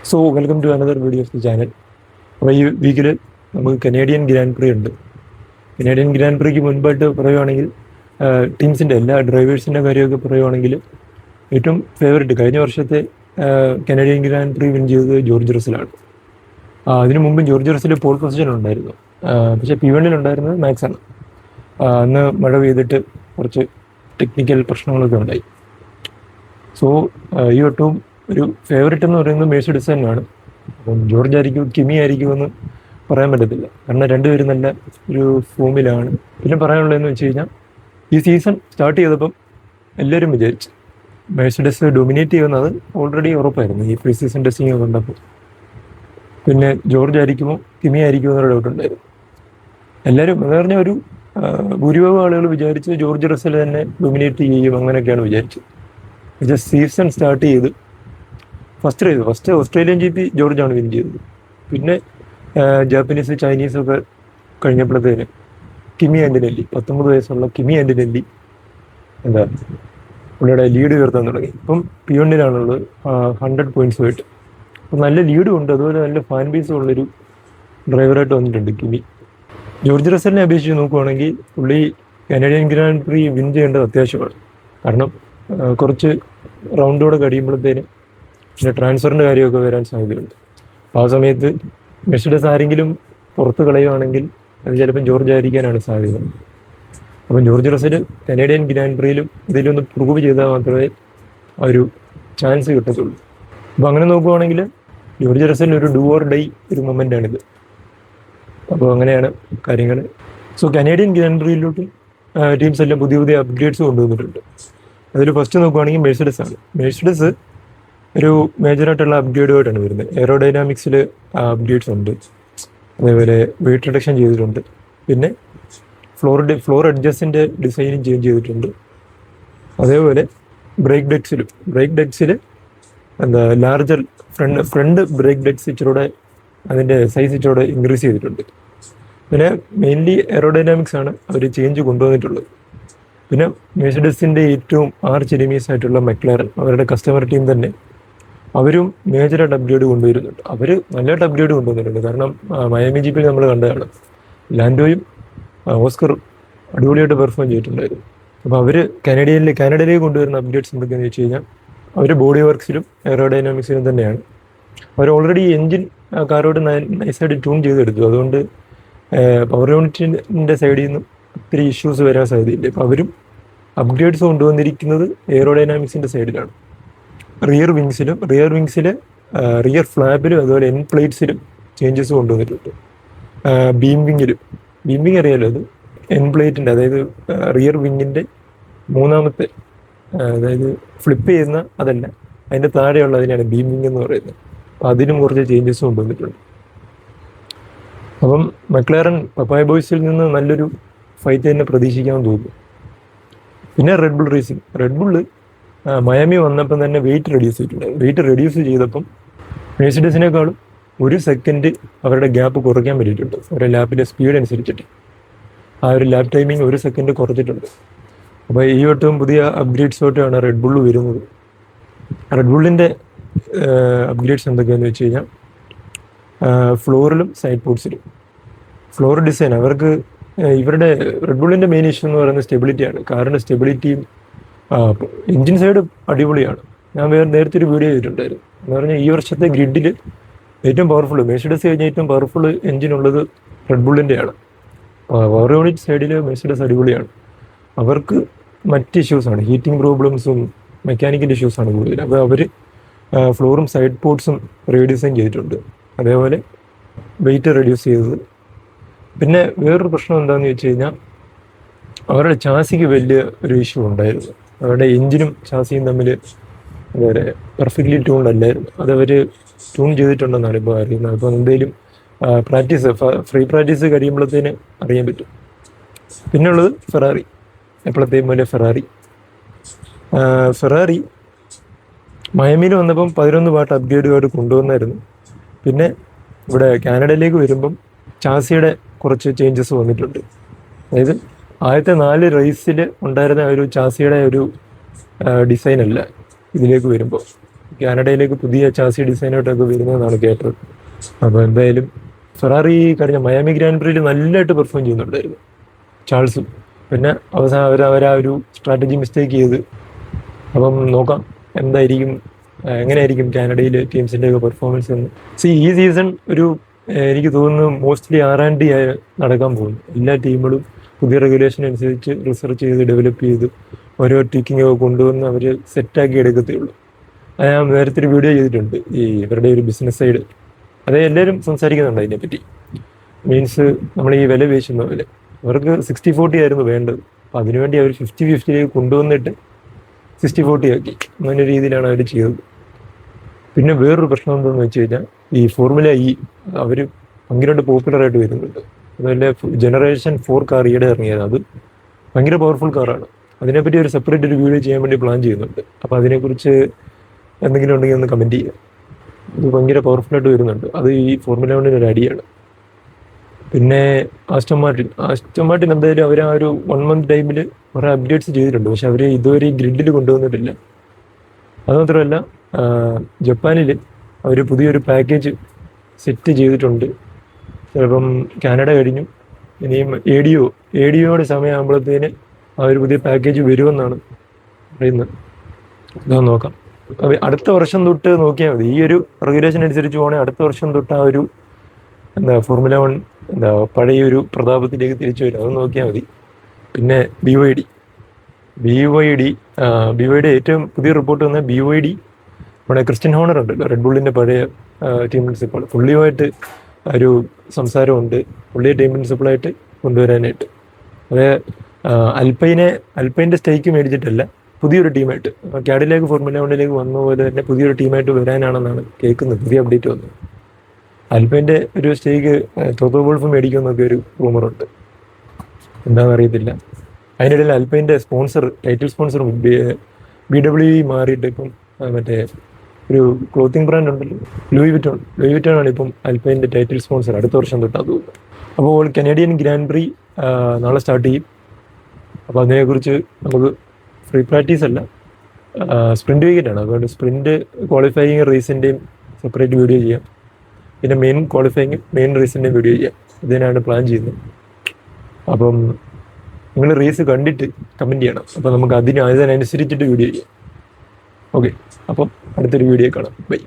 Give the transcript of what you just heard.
So welcome to another video of the channel. അപ്പോൾ ഈ വീക്കിൽ നമുക്ക് കനേഡിയൻ ഗ്രാൻഡ് പ്രീ ഉണ്ട്. കനേഡിയൻ ഗ്രാൻഡ് പ്രീക്ക് മുൻപായിട്ട് പറയുവാണെങ്കിൽ ടീംസിൻ്റെ എല്ലാ ഡ്രൈവേഴ്സിൻ്റെ കാര്യമൊക്കെ പറയുവാണെങ്കിൽ ഏറ്റവും ഫേവറേറ്റ് കഴിഞ്ഞ വർഷത്തെ കനേഡിയൻ ഗ്രാൻഡ് പ്രീ വിൻ ചെയ്തത് ജോർജ് റസലാണ്. അതിനു മുമ്പ് ജോർജ് റസൽ പോൾ പൊസിഷൻ ഉണ്ടായിരുന്നു, പക്ഷേ P1 ഉണ്ടായിരുന്നത് മാക്സ് ആണ്. അന്ന് മഴ പെയ്തിട്ട് കുറച്ച് ടെക്നിക്കൽ പ്രശ്നങ്ങളൊക്കെ ഉണ്ടായി. സോ ഈ വട്ടവും ഒരു ഫേവറേറ്റ് എന്ന് പറയുന്നത് മെഴ്സിഡസ് തന്നെയാണ്. അപ്പം ജോർജ് ആയിരിക്കും കിമി ആയിരിക്കുമെന്ന് പറയാൻ പറ്റത്തില്ല, കാരണം രണ്ടുപേരും നല്ല ഒരു ഫോമിലാണ്. പിന്നെ പറയാനുള്ളതെന്ന് വെച്ച് കഴിഞ്ഞാൽ ഈ സീസൺ സ്റ്റാർട്ട് ചെയ്തപ്പം എല്ലാവരും വിചാരിച്ചു മെഴ്സിഡസ് ഡൊമിനേറ്റ് ചെയ്യുന്നത് ഓൾറെഡി ഉറപ്പായിരുന്നു ഈ പ്രീ സീസൺ ടെസ്റ്റിംഗ് ഒക്കെ കണ്ടപ്പോൾ. പിന്നെ ജോർജ് ആയിരിക്കുമോ കിമി ആയിരിക്കുമോ എന്നൊരു ഡൗട്ട് ഉണ്ടായിരുന്നു. എല്ലാവരും എന്ന് പറഞ്ഞാൽ ഒരു ഭൂരിഭാഗം ആളുകൾ വിചാരിച്ച് ജോർജ് റസൽ തന്നെ ഡൊമിനേറ്റ് ചെയ്യും, അങ്ങനെയൊക്കെയാണ് വിചാരിച്ചത്. പക്ഷേ സീസൺ സ്റ്റാർട്ട് ചെയ്ത് ഫസ്റ്റ് ഓസ്ട്രേലിയൻ GP ജോർജാണ് വിൻ ചെയ്തത്. പിന്നെ ജാപ്പനീസ് ചൈനീസൊക്കെ കഴിഞ്ഞപ്പോഴത്തേന് കിമി ആൻഡിനെല്ലി 19 വയസ്സുള്ള കിമി ആൻഡിനെല്ലി പുള്ളിയുടെ ലീഡ് ഉയർത്താൻ തുടങ്ങി. ഇപ്പം P1 100 പോയിന്റ്സുമായിട്ട്. അപ്പം നല്ല ലീഡും ഉണ്ട്, അതുപോലെ നല്ല ഫാൻ ബേസും ഉള്ളൊരു ഡ്രൈവറായിട്ട് വന്നിട്ടുണ്ട് കിമി. ജോർജ് റസലിനെ അപേക്ഷിച്ച് നോക്കുവാണെങ്കിൽ പുള്ളി കനേഡിയൻ ഗ്രാൻഡ് പ്രീ വിൻ ചെയ്യേണ്ടത് അത്യാവശ്യമാണ്. കാരണം കുറച്ച് റൗണ്ടോടെ കഴിയുമ്പോഴത്തേന് പിന്നെ ട്രാൻസ്ഫറിൻ്റെ കാര്യമൊക്കെ വരാൻ സാധ്യതയുണ്ട്. അപ്പോൾ ആ സമയത്ത് മെഴ്സിഡസ് ആരെങ്കിലും പുറത്ത് കളയുവാണെങ്കിൽ അത് ചിലപ്പം ജോർജ് ആയിരിക്കാനാണ് സാധ്യത. അപ്പം ജോർജ് റസൽ കനേഡിയൻ ഗ്രാൻഡ് പ്രീയിലും ഇതിലൊന്ന് പ്രൂവ് ചെയ്താൽ മാത്രമേ ആ ഒരു ചാൻസ് കിട്ടത്തുള്ളൂ. അപ്പോൾ അങ്ങനെ നോക്കുവാണെങ്കിൽ ജോർജ് റസൽ ഒരു ഡു ഓർ ഡൈ ഒരു മൊമെൻ്റാണിത്. അപ്പോൾ അങ്ങനെയാണ് കാര്യങ്ങൾ. സോ കനേഡിയൻ ഗ്രാൻഡ് പ്രീയിലോട്ട് ടീംസ് എല്ലാം പുതിയ പുതിയ അപ്ഗ്രേഡ്സ് കൊണ്ടുവന്നിട്ടുണ്ട്. അതിൽ ഫസ്റ്റ് നോക്കുവാണെങ്കിൽ മെഴ്സിഡസ് ആണ്. മെഴ്സിഡസ് ഒരു മേജറായിട്ടുള്ള അപ്ഗ്രേഡുമായിട്ടാണ് വരുന്നത്. എയറോഡൈനാമിക്സിൽ അപ്ഗ്രേഡ്സ് ഉണ്ട്, അതേപോലെ വെയിറ്റ് റിഡക്ഷൻ ചെയ്തിട്ടുണ്ട്. പിന്നെ ഫ്ലോർ എഡ്ജസിൻ്റെ ഡിസൈനും ചേഞ്ച് ചെയ്തിട്ടുണ്ട്. അതേപോലെ ബ്രേക്ക് ഡെക്സിൽ ലാർജർ ഫ്രണ്ട് ബ്രേക്ക് ഡെക്സ് ഇച്ചിരൂടെ അതിൻ്റെ സൈസ് ഇച്ചിരൂടെ ഇൻക്രീസ് ചെയ്തിട്ടുണ്ട്. പിന്നെ മെയിൻലി എയറോഡൈനാമിക്സ് ആണ് അവർ ചേഞ്ച് കൊണ്ടുവന്നിട്ടുള്ളത്. പിന്നെ മെഴ്സിഡസിൻ്റെ ഏറ്റവും ആർച്ച് എനിമീസ് ആയിട്ടുള്ള മെക്ലാരൻ, അവരുടെ കസ്റ്റമർ ടീം തന്നെ, അവരും മേജറായിട്ട് അപ്ഗ്രേഡ് കൊണ്ടുവരുന്നുണ്ട്. അവർ നല്ലതായിട്ട് അപ്ഗ്രേഡ് കൊണ്ടുവന്നിട്ടുണ്ട്. കാരണം മയാമി GP നമ്മൾ കണ്ടതാണ്, ലാൻഡോയും ഓസ്കറും അടിപൊളിയായിട്ട് പെർഫോം ചെയ്തിട്ടുണ്ടായിരുന്നു. അപ്പോൾ അവർ കാനഡയിലേക്ക് കൊണ്ടുവരുന്ന അപ്ഗ്രേഡ്സ് എന്തൊക്കെയാണെന്ന് വെച്ച് കഴിഞ്ഞാൽ അവർ ബോഡി വർക്ക്സിലും എയറോഡൈനാമിക്സിലും തന്നെയാണ്. അവർ ഓൾറെഡി എൻജിൻ കാരോട് നൈസായിട്ട് ട്യൂൺ ചെയ്തെടുത്തു. അതുകൊണ്ട് പവർ യൂണിറ്റിൻ്റെ സൈഡിൽ നിന്നും ഒത്തിരി ഇഷ്യൂസ് വരാൻ സാധ്യതയില്ല. അപ്പോൾ അവരും അപ്ഗ്രേഡ്സ് കൊണ്ടുവന്നിരിക്കുന്നത് എയറോഡൈനാമിക്സിൻ്റെ സൈഡിലാണ്. റിയർ വിങ്സിൽ റിയർ ഫ്ലാപ്പിലും അതുപോലെ എൻ പ്ലേറ്റ്സിലും ചേഞ്ചസ് കൊണ്ടുവന്നിട്ടുണ്ട്. ബീം വിങ് അറിയാലോ, അത് എൻ പ്ലേറ്റിൻ്റെ, അതായത് റിയർ വിങ്ങിൻ്റെ മൂന്നാമത്തെ, അതായത് ഫ്ലിപ്പ് ചെയ്യുന്ന അതല്ല, അതിൻ്റെ താഴെയുള്ളതിനാണ് ബീം വിങ് എന്ന് പറയുന്നത്. അപ്പോൾ അതിനും കുറച്ച് ചേഞ്ചസ് കൊണ്ടുവന്നിട്ടുണ്ട്. അപ്പം മെക്ലാരൻ പപ്പായ ബോയ്സിൽ നിന്ന് നല്ലൊരു ഫൈറ്റ് തന്നെ പ്രതീക്ഷിക്കാമെന്ന് തോന്നുന്നു. പിന്നെ റെഡ് ബുള്ള് മയാമി വന്നപ്പം തന്നെ വെയിറ്റ് റെഡ്യൂസ് ചെയ്തപ്പം മെഴ്സിഡസിനേക്കാളും 1 സെക്കൻഡ് അവരുടെ ഗ്യാപ്പ് കുറയ്ക്കാൻ പറ്റിയിട്ടുണ്ട്. അവരുടെ ലാപ്പിൻ്റെ സ്പീഡ് അനുസരിച്ചിട്ട് ആ ഒരു ലാപ്പ് ടൈമിങ് 1 സെക്കൻഡ് കുറച്ചിട്ടുണ്ട്. അപ്പോൾ ഈ വട്ടവും പുതിയ അപ്ഗ്രേഡ്സോട്ടാണ് റെഡ് ബുള്ള് വരുന്നത്. റെഡ് ബുള്ളിൻ്റെ അപ്ഗ്രേഡ്സ് എന്തൊക്കെയാണെന്ന് വെച്ച് കഴിഞ്ഞാൽ ഫ്ലോറിലും സൈഡ് പോർട്സിലും ഫ്ലോർ ഡിസൈൻ അവർക്ക് ഇവരുടെ റെഡ് ബുള്ളിൻ്റെ മെയിൻ ഇഷ്യൂ എന്ന് പറയുന്നത് സ്റ്റെബിലിറ്റിയാണ്. കാറിൻ്റെ സ്റ്റെബിലിറ്റിയും എൻജിൻ സൈഡ് അടിപൊളിയാണ്. ഞാൻ നേരത്തെ ഒരു വീഡിയോ ചെയ്തിട്ടുണ്ടായിരുന്നു. എന്ന് പറഞ്ഞാൽ ഈ വർഷത്തെ ഗ്രിഡിൽ ഏറ്റവും പവർഫുൾ മെഴ്സിഡസ് കഴിഞ്ഞ ഏറ്റവും പവർഫുൾ എൻജിൻ ഉള്ളത് റെഡ് ബുള്ളിൻ്റെയാണ്. പവർ യൂണിറ്റ് സൈഡിൽ മെഴ്സിഡസ് അടിപൊളിയാണ്. അവർക്ക് മറ്റ് ഇഷ്യൂസാണ്, ഹീറ്റിംഗ് പ്രോബ്ലംസും മെക്കാനിക്കൽ ഇഷ്യൂസാണ് കൂടുതൽ. അപ്പോൾ അവർ ഫ്ലോറും സൈഡ് പോർട്സും റീഡിസൈൻ ചെയ്തിട്ടുണ്ട്. അതേപോലെ വെയിറ്റ് റെഡ്യൂസ് ചെയ്തത്. പിന്നെ വേറൊരു പ്രശ്നം എന്താണെന്ന് വെച്ച് കഴിഞ്ഞാൽ അവരുടെ ചാസിക്ക് വലിയ ഒരു ഇഷ്യൂ ഉണ്ടായിരുന്നു. അവരുടെ എൻജിനും ചാസിയും തമ്മിൽ വേറെ പെർഫെക്റ്റ്ലി ട്യൂൺഡ് അല്ലായിരുന്നു. അതവർ ട്യൂൺ ചെയ്തിട്ടുണ്ടെന്നാണ് ഇപ്പോൾ അറിയുന്നത്. അപ്പോൾ എന്തെങ്കിലും ഫ്രീ പ്രാക്ടീസ് കഴിയുമ്പോഴത്തേന് അറിയാൻ പറ്റും. പിന്നെയുള്ളത് ഫെറാറി, എപ്പോഴത്തെയും പോലെ ഫെറാറി മയാമിയിൽ വന്നപ്പം 11 പാർട്ട് അപ്ഗ്രേഡുമായിട്ട് കൊണ്ടുവന്നായിരുന്നു. പിന്നെ ഇവിടെ കാനഡയിലേക്ക് വരുമ്പം ചാസിയുടെ കുറച്ച് ചേഞ്ചസ് വന്നിട്ടുണ്ട്. അതായത് ആദ്യത്തെ 4 റേസിൽ ഉണ്ടായിരുന്ന ഒരു ചാസിയുടെ ഒരു ഡിസൈൻ അല്ല ഇതിലേക്ക് വരുമ്പോൾ. കാനഡയിലേക്ക് പുതിയ ചാസി ഡിസൈനായിട്ടൊക്കെ വരുന്നതെന്നാണ് കേട്ടത്. അപ്പോൾ എന്തായാലും ഫെറാറി കഴിഞ്ഞ മയാമി ഗ്രാൻഡ് പ്രിയിൽ നല്ലതായിട്ട് പെർഫോം ചെയ്യുന്നുണ്ടായിരുന്നു ചാൾസും. പിന്നെ അവസാനം അവരാ ഒരു സ്ട്രാറ്റജി മിസ്റ്റേക്ക് ചെയ്ത്. അപ്പം നോക്കാം എന്തായിരിക്കും, എങ്ങനെയായിരിക്കും കാനഡയിൽ ടീംസിൻ്റെയൊക്കെ പെർഫോമൻസ് എന്ന്. ഈ സീസൺ ഒരു എനിക്ക് തോന്നുന്നു മോസ്റ്റ്ലി R&D നടക്കാൻ പോകുന്നു. എല്ലാ ടീമുകളും പുതിയ റെഗുലേഷൻ അനുസരിച്ച് റിസർച്ച് ചെയ്ത് ഡെവലപ്പ് ചെയ്ത് ഓരോ ട്വിക്കിംഗ് ഒക്കെ കൊണ്ടുവന്ന് അവർ സെറ്റാക്കി എടുക്കത്തേ ഉള്ളൂ. അത് ഞാൻ നേരത്തെ ഒരു വീഡിയോ ചെയ്തിട്ടുണ്ട്, ഈ ഇവരുടെ ഒരു ബിസിനസ് സൈഡ്. അതേ എല്ലാവരും സംസാരിക്കുന്നുണ്ട് അതിനെപ്പറ്റി. മീൻസ് നമ്മൾ ഈ വില പേശുന്ന പോലെ അവർക്ക് 60-40 ആയിരുന്നു വേണ്ടത്. അപ്പം അതിനുവേണ്ടി അവർ 50-50 കൊണ്ടുവന്നിട്ട് 60-40 ആക്കി. അങ്ങനെ രീതിയിലാണ് അവർ ചെയ്തത്. പിന്നെ വേറൊരു പ്രശ്നം എന്താണെന്ന് വെച്ച് കഴിഞ്ഞാൽ ഈ ഫോർമുല ഇ അവർ ഭയങ്കരമായിട്ട് പോപ്പുലറായിട്ട് വരുന്നുണ്ട്. അതുപോലെ ജനറേഷൻ 4 കാർ ഈയിടെ ഇറങ്ങിയത്, അത് ഭയങ്കര പവർഫുൾ കാറാണ്. അതിനെപ്പറ്റി ഒരു സെപ്പറേറ്റ് ഒരു വീഡിയോ ചെയ്യാൻ വേണ്ടി പ്ലാൻ ചെയ്യുന്നുണ്ട്. അപ്പോൾ അതിനെക്കുറിച്ച് എന്തെങ്കിലും ഉണ്ടെങ്കിൽ ഒന്ന് കമൻറ്റ് ചെയ്യുക. ഇത് ഭയങ്കര പവർഫുള്ളായിട്ട് വരുന്നുണ്ട്. അത് ഈ ഫോർമുല 1 ഒരു അടിയാണ്. പിന്നെ ആസ്റ്റൺ മാർട്ടിൻ എന്തായാലും അവർ ആ ഒരു 1 month ടൈമിൽ കുറേ അപ്ഡേറ്റ്സ് ചെയ്തിട്ടുണ്ട്. പക്ഷെ അവർ ഇതുവരെ ഈ ഗ്രിഡിൽ കൊണ്ടുവന്നിട്ടില്ല. അതുമാത്രമല്ല ജപ്പാനിൽ അവർ പുതിയൊരു പാക്കേജ് സെറ്റ് ചെയ്തിട്ടുണ്ട്. ചിലപ്പം കാനഡ കഴിഞ്ഞു, ഇനിയും ADOയുടെ സമയമാകുമ്പോഴത്തേന് ആ ഒരു പുതിയ പാക്കേജ് വരുമെന്നാണ് പറയുന്നത്. ഇതാ നോക്കാം. അടുത്ത വർഷം തൊട്ട് നോക്കിയാൽ മതി. ഈ ഒരു റെഗുലേഷൻ അനുസരിച്ച് പോകണമെങ്കിൽ അടുത്ത വർഷം തൊട്ട് ആ ഒരു ഫോർമുല 1 പഴയൊരു പ്രതാപത്തിലേക്ക് തിരിച്ചു വരും. അത് നോക്കിയാൽ മതി. പിന്നെ BYD ഏറ്റവും പുതിയ റിപ്പോർട്ട് വന്ന BYD നമ്മുടെ ക്രിസ്റ്റ്യൻ ഹോണർ ഉണ്ടല്ലോ, റെഡ് ബുള്ളിൻ്റെ പഴയ ടീം പ്രിൻസിപ്പൾ, പുള്ളിയുമായിട്ട് ഒരു സംസാരമുണ്ട് പുള്ളിയെ ടീം പ്രിൻസിപ്പളായിട്ട് കൊണ്ടുവരാനായിട്ട്. അത് അൽപ്പൈൻ്റെ സ്റ്റേക്ക് മേടിച്ചിട്ടല്ല, പുതിയൊരു ടീമായിട്ട് കാഡിലേക്ക് ഫോർമുല 1 വന്ന പോലെ തന്നെ പുതിയൊരു ടീമായിട്ട് വരാനാണെന്നാണ് കേൾക്കുന്നത്. പുതിയ അപ്ഡേറ്റ് വന്നു. അൽപ്പൈൻ്റെ ഒരു സ്റ്റേക്ക് ടോട്ടോ വോൾഫ് മേടിക്കുമെന്നൊക്കെ ഒരു റൂമറുണ്ട്, എന്താണെന്ന് അറിയത്തില്ല. അതിനിടയിൽ അൽപ്പൈൻ്റെ ടൈറ്റിൽ സ്പോൺസർ BWE മാറിയിട്ട് ഇപ്പം മറ്റേ ഒരു ക്ലോത്തിങ് ബ്രാൻഡ് ഉണ്ടല്ലോ, ലൂയി വിറ്റോൺ ആണ് ഇപ്പം അൽപ്പൈൻ്റെ ടൈറ്റിൽ സ്പോൺസർ അടുത്ത വർഷം തൊട്ട്. അത് അപ്പോൾ കനേഡിയൻ ഗ്രാൻഡ് പ്രി നാളെ സ്റ്റാർട്ട് ചെയ്യും. അപ്പോൾ അതിനെക്കുറിച്ച് നമുക്ക് ഫ്രീ പ്രാക്ടീസ് അല്ല, സ്പ്രിൻറ്റ് വീക്കെറ്റാണ്. അതുകൊണ്ട് സ്പ്രിൻറ്റ് ക്വാളിഫയിങ് റേസിൻ്റെയും സെപ്പറേറ്റ് വീഡിയോ ചെയ്യാം. പിന്നെ മെയിൻ ക്വാളിഫയിങ്ങും മെയിൻ റേസിൻ്റെയും വീഡിയോ ചെയ്യാം. ഇതിനാണ് പ്ലാൻ ചെയ്യുന്നത്. അപ്പം നിങ്ങൾ റേസ് കണ്ടിട്ട് കമൻറ്റ് ചെയ്യണം. അപ്പോൾ നമുക്ക് അതിനനുസരിച്ചിട്ട് വീഡിയോ ചെയ്യാം. ഓക്കെ, അപ്പം അടുത്തൊരു വീഡിയോ കാണാം. ബൈ.